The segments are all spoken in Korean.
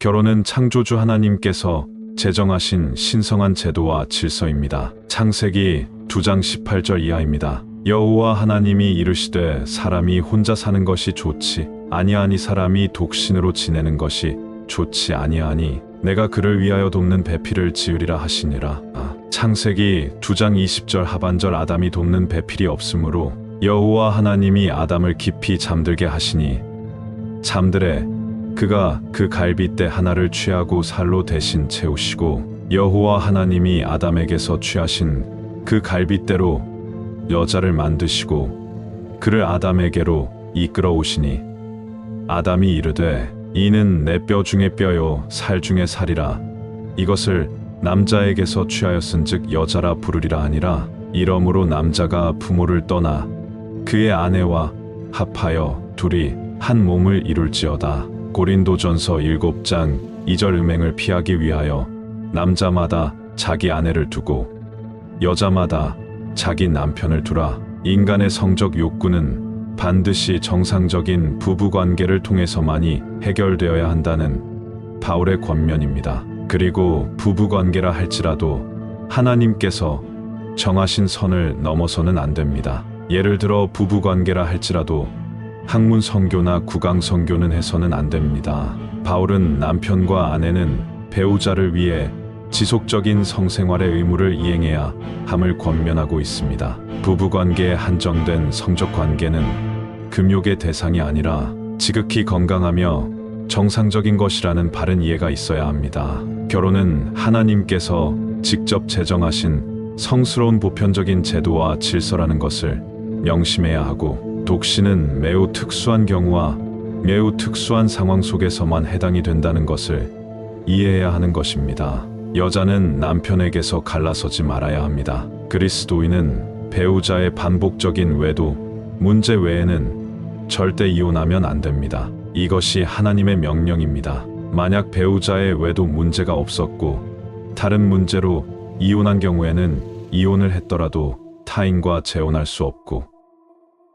결혼은 창조주 하나님께서 제정하신 신성한 제도와 질서입니다. 창세기 2장 18절 이하입니다. 여호와 하나님이 이르시되 사람이 혼자 사는 것이 좋지 아니하니 사람이 독신으로 지내는 것이 좋지 아니하니 내가 그를 위하여 돕는 배필을 지으리라 하시니라. 창세기 2장 20절 하반절 아담이 돕는 배필이 없으므로 여호와 하나님이 아담을 깊이 잠들게 하시니 잠들에 그가 그 갈빗대 하나를 취하고 살로 대신 채우시고 여호와 하나님이 아담에게서 취하신 그 갈빗대로 여자를 만드시고 그를 아담에게로 이끌어 오시니 아담이 이르되 이는 내 뼈 중에 뼈요 살 중에 살이라 이것을 남자에게서 취하였은즉 여자라 부르리라 하니라. 이러므로 남자가 부모를 떠나 그의 아내와 합하여 둘이 한 몸을 이룰지어다. 고린도전서 7장 2절 음행을 피하기 위하여 남자마다 자기 아내를 두고 여자마다 자기 남편을 두라. 인간의 성적 욕구는 반드시 정상적인 부부관계를 통해서만이 해결되어야 한다는 바울의 권면입니다. 그리고 부부관계라 할지라도 하나님께서 정하신 선을 넘어서는 안 됩니다. 예를 들어 부부관계라 할지라도 학문 선교나 구강 선교는 해서는 안 됩니다. 바울은 남편과 아내는 배우자를 위해 지속적인 성생활의 의무를 이행해야 함을 권면하고 있습니다. 부부관계에 한정된 성적관계는 금욕의 대상이 아니라 지극히 건강하며 정상적인 것이라는 바른 이해가 있어야 합니다. 결혼은 하나님께서 직접 제정하신 성스러운 보편적인 제도와 질서라는 것을 명심해야 하고 독신은 매우 특수한 경우와 매우 특수한 상황 속에서만 해당이 된다는 것을 이해해야 하는 것입니다. 여자는 남편에게서 갈라서지 말아야 합니다. 그리스도인은 배우자의 반복적인 외도 문제 외에는 절대 이혼하면 안 됩니다. 이것이 하나님의 명령입니다. 만약 배우자의 외도 문제가 없었고 다른 문제로 이혼한 경우에는 이혼을 했더라도 타인과 재혼할 수 없고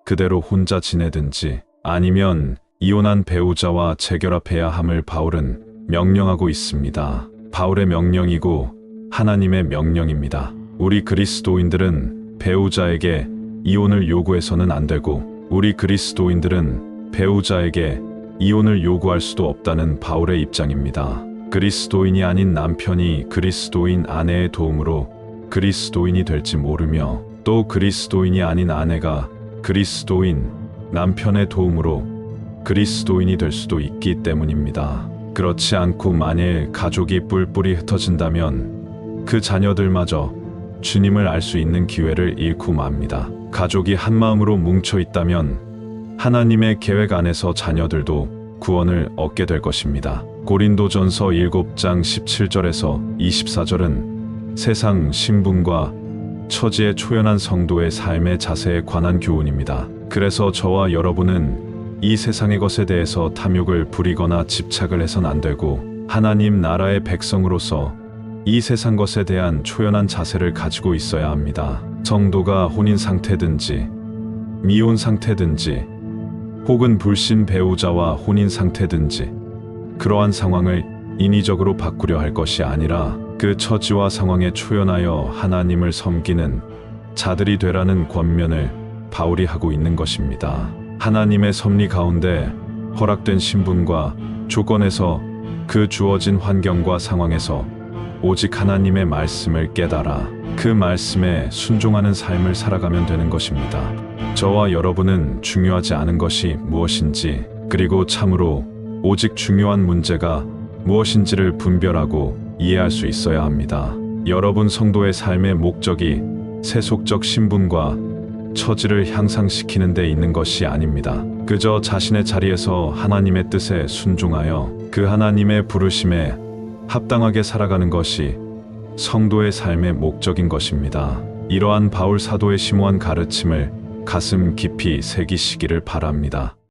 그대로 혼자 지내든지 아니면 이혼한 배우자와 재결합해야 함을 바울은 명령하고 있습니다. 바울의 명령이고 하나님의 명령입니다. 우리 그리스도인들은 배우자에게 이혼을 요구해서는 안 되고 우리 그리스도인들은 배우자에게 이혼을 요구할 수도 없다는 바울의 입장입니다. 그리스도인이 아닌 남편이 그리스도인 아내의 도움으로 그리스도인이 될지 모르며 또 그리스도인이 아닌 아내가 그리스도인 남편의 도움으로 그리스도인이 될 수도 있기 때문입니다. 그렇지 않고 만일 가족이 뿔뿔이 흩어진다면 그 자녀들마저 주님을 알 수 있는 기회를 잃고 맙니다. 가족이 한마음으로 뭉쳐 있다면 하나님의 계획 안에서 자녀들도 구원을 얻게 될 것입니다. 고린도전서 7장 17절에서 24절은 세상 신분과 처지에 초연한 성도의 삶의 자세에 관한 교훈입니다. 그래서 저와 여러분은 이 세상의 것에 대해서 탐욕을 부리거나 집착을 해선 안 되고 하나님 나라의 백성으로서 이 세상 것에 대한 초연한 자세를 가지고 있어야 합니다. 성도가 혼인 상태든지 미혼 상태든지 혹은 불신 배우자와 혼인 상태든지 그러한 상황을 인위적으로 바꾸려 할 것이 아니라 그 처지와 상황에 초연하여 하나님을 섬기는 자들이 되라는 권면을 바울이 하고 있는 것입니다. 하나님의 섭리 가운데 허락된 신분과 조건에서 그 주어진 환경과 상황에서 오직 하나님의 말씀을 깨달아 그 말씀에 순종하는 삶을 살아가면 되는 것입니다. 저와 여러분은 중요하지 않은 것이 무엇인지 그리고 참으로 오직 중요한 문제가 무엇인지를 분별하고 이해할 수 있어야 합니다. 여러분 성도의 삶의 목적이 세속적 신분과 처지를 향상시키는 데 있는 것이 아닙니다. 그저 자신의 자리에서 하나님의 뜻에 순종하여 그 하나님의 부르심에 합당하게 살아가는 것이 성도의 삶의 목적인 것입니다. 이러한 바울 사도의 심오한 가르침을 가슴 깊이 새기시기를 바랍니다.